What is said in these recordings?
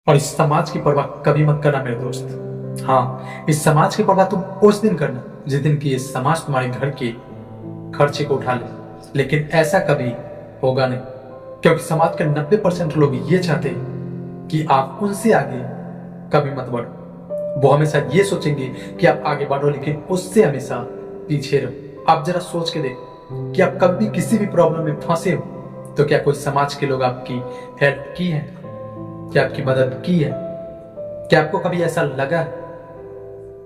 और इस समाज की परवाह कभी मत करना मेरे दोस्त। हाँ, इस समाज की परवाह तुम उस दिन करना जिस दिन की ये समाज तुम्हारे घर के खर्चे को उठा ले, लेकिन ऐसा कभी होगा नहीं, क्योंकि समाज के 90% लोग ये चाहते हैं कि आप उनसे आगे कभी मत बढ़ो। वो हमेशा ये सोचेंगे कि आप आगे बढ़ो, लेकिन उससे हमेशा पीछे रहो। आप जरा सोच के देखो कि आप कभी किसी भी प्रॉब्लम में फंसे हो तो क्या कोई समाज के लोग आपकी हेल्प की है? क्या आपकी मदद की है? क्या आपको कभी ऐसा लगा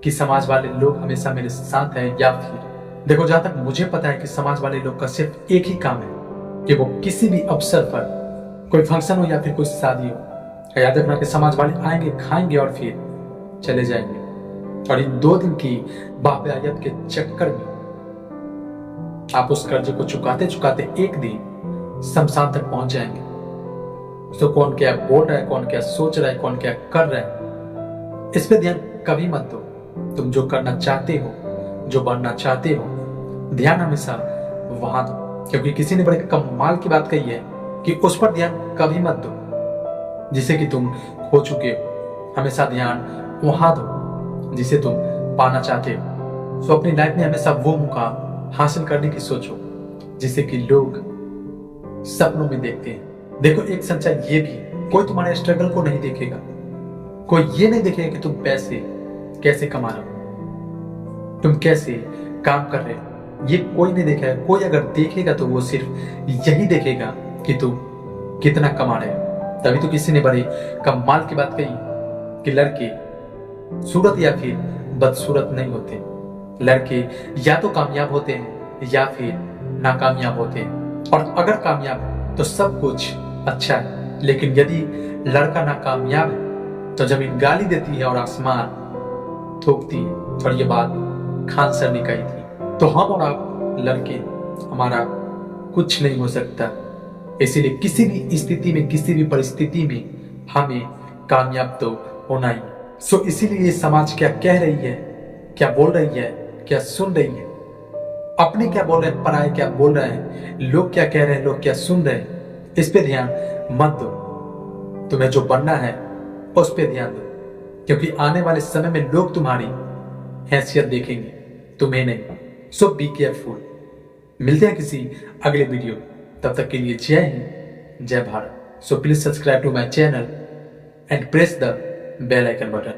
कि समाज वाले लोग हमेशा मेरे साथ हैं? या फिर देखो, जहां तक मुझे पता है कि समाज वाले लोग का सिर्फ एक ही काम है कि वो किसी भी अवसर पर, कोई फंक्शन हो या फिर कोई शादी हो, याद रखना कि समाज वाले आएंगे, खाएंगे और फिर चले जाएंगे। और इन 2 दिन की बाबेयात के चक्कर में आप उस कर्जे को चुकाते चुकाते एक दिन शमशान तक पहुंच जाएंगे। तो कौन क्या बोल रहा है, कौन क्या सोच रहा है, कौन क्या कर रहा है, इस पे ध्यान कभी मत दो। तुम जो करना चाहते हो, जो बनना चाहते हो, ध्यान हमेशा वहां दो। क्योंकि किसी ने बड़े कमाल की बात कही है कि उस पर ध्यान कभी मत दो जिसे कि तुम खो चुके हो। हमेशा ध्यान वहां दो जिसे तुम पाना चाहते हो। सो अपनी लाइफ में हमेशा वो मुकाम हासिल करने की सोचो जिसे कि लोग सपनों में देखते हैं। देखो, एक सच्चाई ये भी, कोई तुम्हारे स्ट्रगल को नहीं देखेगा, कोई ये नहीं देखेगा कि तुम पैसे कैसे कमा रहे हो, तुम कैसे काम कर रहे हो, ये कोई नहीं देखेगा। कोई अगर देखेगा तो वो सिर्फ यही देखेगा कि तुम कितना कमा रहे हो। तभी तो किसी ने बड़ी कमाल की बात कही कि लड़के सूरत या फिर बदसूरत नहीं होते, लड़के या तो कामयाब होते हैं या फिर नाकामयाब होते हैं। और अगर कामयाब है तो सब कुछ अच्छा है, लेकिन यदि लड़का नाकामयाब है तो जमीन गाली देती है और आसमान थूकती है। और ये बात खान सर ने कही थी। तो हम और आप लड़के, हमारा कुछ नहीं हो सकता, इसीलिए किसी भी स्थिति में, किसी भी परिस्थिति में हमें कामयाब तो होना ही। सो इसीलिए ये समाज क्या कह रही है, क्या बोल रही है, क्या सुन रही है, अपने क्या बोल रहे हैं, पराये क्या बोल रहे हैं, लोग क्या कह रहे हैं, लोग क्या सुन रहे हैं, इस पे ध्यान मत दो। तुम्हें जो बनना है उस पे ध्यान दो, क्योंकि आने वाले समय में लोग तुम्हारी हैसियत देखेंगे, तुम्हें नहीं। सो बी केयरफुल। मिलते हैं किसी अगले वीडियो, तब तक के लिए जय हिंद, जय Bharat. So please subscribe to my channel and press the bell icon button.